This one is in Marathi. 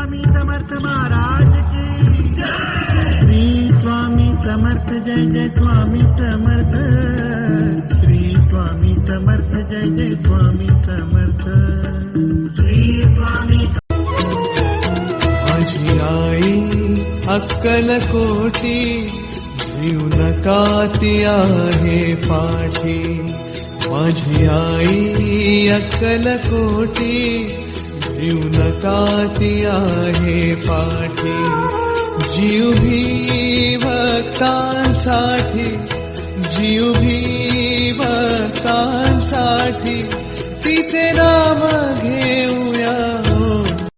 स्वामी समर्थ महाराज की श्री स्वामी समर्थ जय जय स्वामी समर्थ श्री स्वामी समर्थ जय जय स्वामी समर्थ श्री स्वामी माझी आई अक्कलकोटी जीव नका ती आहे पाठी माझी आई अक्कलकोटी जीव नका ती आहे पाठी जीव भी भक्तांसाठी जीव भी भक्तांसाठी तिचे नाम घेऊ